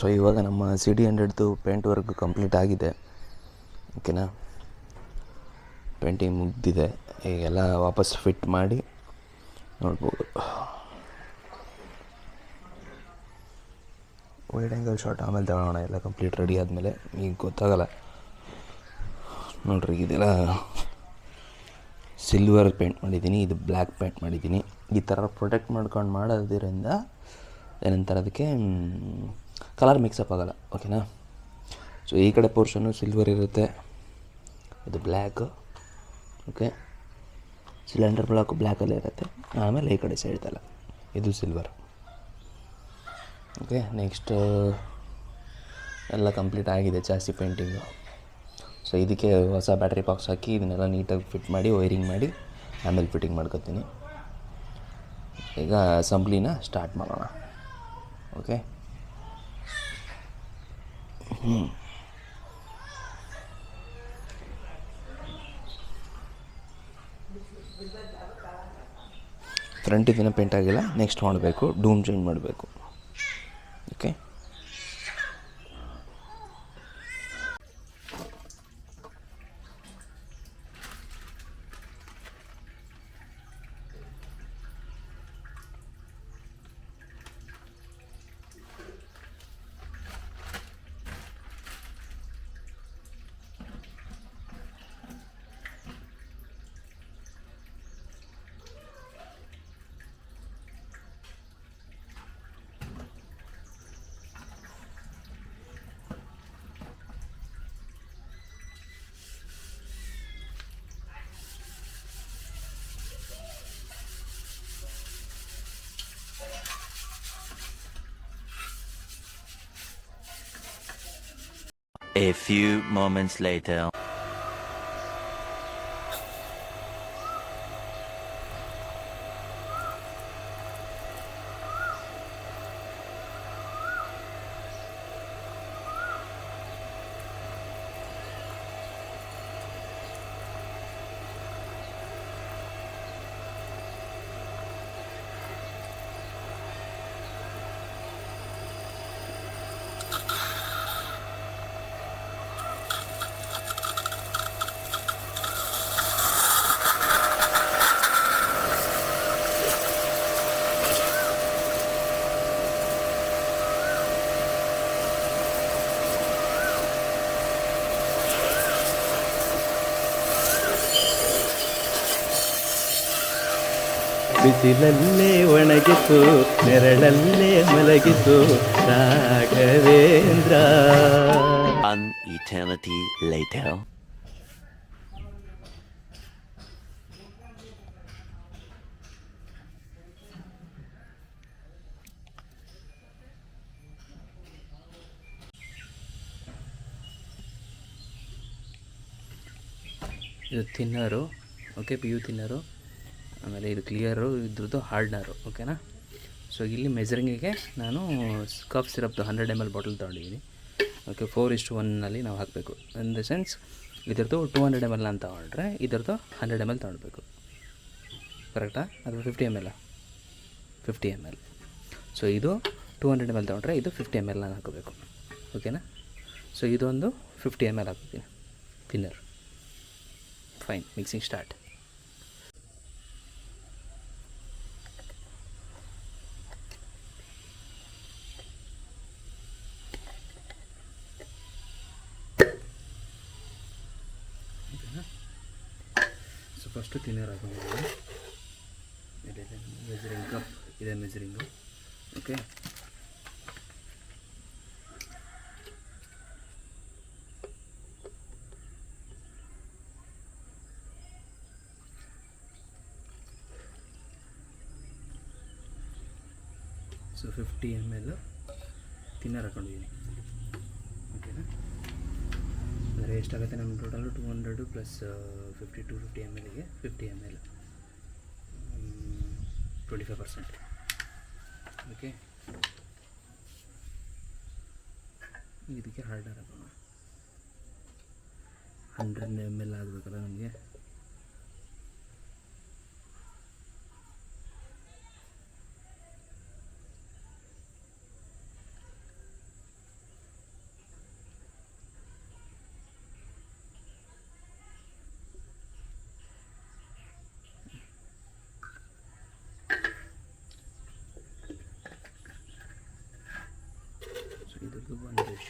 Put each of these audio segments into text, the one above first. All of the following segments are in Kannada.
ಸೊ ಇವಾಗ ನಮ್ಮ CD100ದು ಪೇಂಟ್ ವರ್ಕ್ ಕಂಪ್ಲೀಟ್ ಆಗಿದೆ. ಓಕೆನಾ, ಪೇಂಟಿಂಗ್ ಮುಗ್ದಿದೆ. ಈಗೆಲ್ಲ ವಾಪಸ್ ಫಿಟ್ ಮಾಡಿ ನೋಡ್ಬೋದು. ವೈಡ್ ಆ್ಯಂಗಲ್ ಶಾಟ್ ಆಮೇಲೆ ತಗೊಳ್ಳೋಣ, ಎಲ್ಲ ಕಂಪ್ಲೀಟ್ ರೆಡಿ ಆದಮೇಲೆ. ಈಗ ಗೊತ್ತಾಗಲ್ಲ ನೋಡ್ರಿ. ಇದೆಲ್ಲ ಸಿಲ್ವರ್ ಪೇಂಟ್ ಮಾಡಿದ್ದೀನಿ, ಇದು ಬ್ಲ್ಯಾಕ್ ಪೇಂಟ್ ಮಾಡಿದ್ದೀನಿ. ಈ ಥರ ಪ್ರೊಟೆಕ್ಟ್ ಮಾಡ್ಕೊಂಡು ಮಾಡೋದ್ರಿಂದ ಏನಂತಾರೆ ಅದಕ್ಕೆ, ಕಲರ್ ಮಿಕ್ಸಪ್ ಆಗೋಲ್ಲ. ಓಕೆನಾ, ಸೊ ಈ ಕಡೆ ಪೋರ್ಷನ್ನು ಸಿಲ್ವರ್ ಇರುತ್ತೆ, ಇದು ಬ್ಲ್ಯಾಕು. ಓಕೆ, ಸಿಲಿಂಡರ್ ಬ್ಲಾಕು ಬ್ಲ್ಯಾಕಲ್ಲೇ ಇರುತ್ತೆ. ಆಮೇಲೆ ಈ ಕಡೆ ಸೈಡ್ದಲ್ಲ ಇದು ಸಿಲ್ವರ್. ಓಕೆ, ನೆಕ್ಸ್ಟು ಎಲ್ಲ ಕಂಪ್ಲೀಟ್ ಆಗಿದೆ ಜಾಸ್ತಿ ಪೇಂಟಿಂಗು. ಸೊ ಇದಕ್ಕೆ ಹೊಸ ಬ್ಯಾಟ್ರಿ ಬಾಕ್ಸ್ ಹಾಕಿ ಇದನ್ನೆಲ್ಲ ನೀಟಾಗಿ ಫಿಟ್ ಮಾಡಿ ವೈರಿಂಗ್ ಮಾಡಿ ಆಮೇಲೆ ಫಿಟ್ಟಿಂಗ್ ಮಾಡ್ಕೊತೀನಿ. ಈಗ ಅಸೆಂಬ್ಲಿನ ಸ್ಟಾರ್ಟ್ ಮಾಡೋಣ. ಓಕೆ, ಫ್ರಂಟ್ ಇದನ್ನು ಪೇಂಟ್ ಆಗಿಲ್ಲ, ನೆಕ್ಸ್ಟ್ ಮಾಡಬೇಕು, ಡೂಮ್ ಚೇಂಜ್ ಮಾಡಬೇಕು. Okay, A few moments later. ಬಿಸಿಲಲ್ಲೇ ಒಣಗಿತು, ನೆರಳಲ್ಲೇ ಮಲಗಿತು ರಾಘವೇಂದ್ರ. An eternity later. ಇದು ಥಿನ್ನರು. Okay, PU ಥಿನ್ನರು. ಆಮೇಲೆ ಇದು ಕ್ಲಿಯರು, ಇದ್ರದ್ದು ಹಾರ್ಡ್ನರು. ಓಕೆನಾ, ಸೊ ಇಲ್ಲಿ ಮೆಜರಿಂಗಿಗೆ ನಾನು ಕಾಫ್ ಸಿರಪ್ದು 100 ml ಬಾಟಲ್ ತೊಗೊಂಡಿದ್ದೀನಿ. ಓಕೆ, 4:1 ನಾವು ಹಾಕಬೇಕು. ಇನ್ ದ ಸೆನ್ಸ್ ಇದ್ರದ್ದು 200 ml ಅಂತ ತೊಗೊಂಡ್ರೆ ಇದ್ರದ್ದು 100 ml ತೊಗೊಳ್ಬೇಕು. ಕರೆಕ್ಟಾ? ಅಥವಾ 50 ml? 50 ml. ಸೊ ಇದು 200 ml ತೊಗೊಂಡ್ರೆ ಇದು 50 ml ನಾನು ಹಾಕೋಬೇಕು. ಓಕೆನಾ, ಸೊ ಇದೊಂದು 50 ml ಹಾಕ್ತೀನಿ thinner. Fine, mixing start. So first thinner ಹಾಕೊಂಡಿದ್ದೀನಿ. ಮೆಜರಿಂಗ್ ಕಪ್ ಇದೆ, ಮೆಜರಿಂಗು. ಓಕೆ, ಸೊ 50 ml ಥಿನ್ನರ್ ಹಾಕೊಂಡಿದ್ದೀನಿ. ಓಕೆನಾ, ಅಂದರೆ ಎಷ್ಟಾಗುತ್ತೆ ನಮ್ಮ total 200 plus 250 ml 50 ml 25%. Okay, ಇದಕ್ಕೆ ಹಾರ್ಡರ್ ಹಾಕೋಣ. 100 ml ಆಗಬೇಕಲ್ಲ ನಮಗೆ.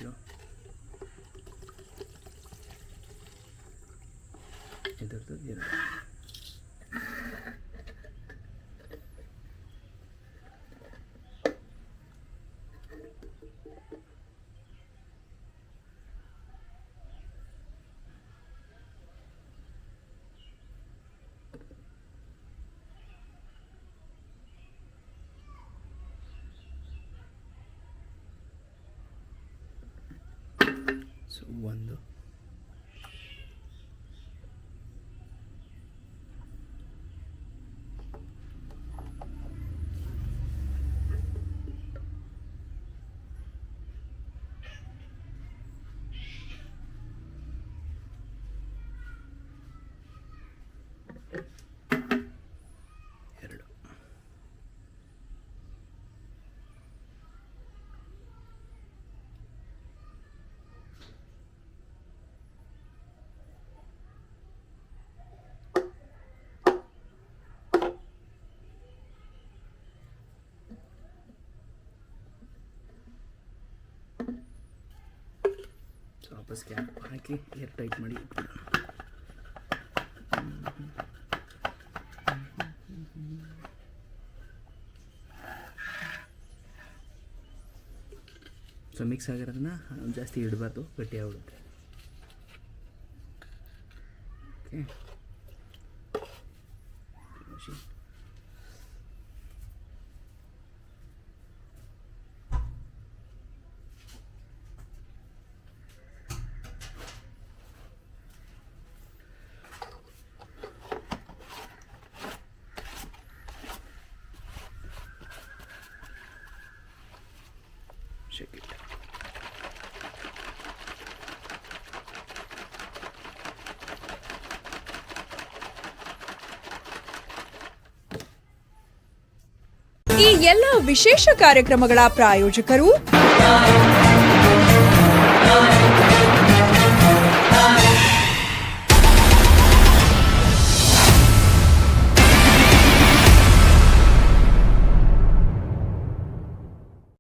ರೇಷಿಯೋ. ಇದರದ್ದು 2. ಸೊ 1. ಸೊ ವಾಪಸ್ ಕ್ಯಾಪ್ ಹಾಕಿ ಏರ್ ಟೈಟ್ ಮಾಡಿ ಇಟ್ಬಿಡೋಣ. ಸೊ ಮಿಕ್ಸ್ ಆಗಿರೋದನ್ನ ಜಾಸ್ತಿ ಇಡಬಾರ್ದು, ಗಟ್ಟಿ ಆಗ್ಬಿಡುತ್ತೆ. Okay, shake it. ಈ ಎಲ್ಲ ವಿಶೇಷ ಕಾರ್ಯಕ್ರಮಗಳ ಪ್ರಾಯೋಜಕರು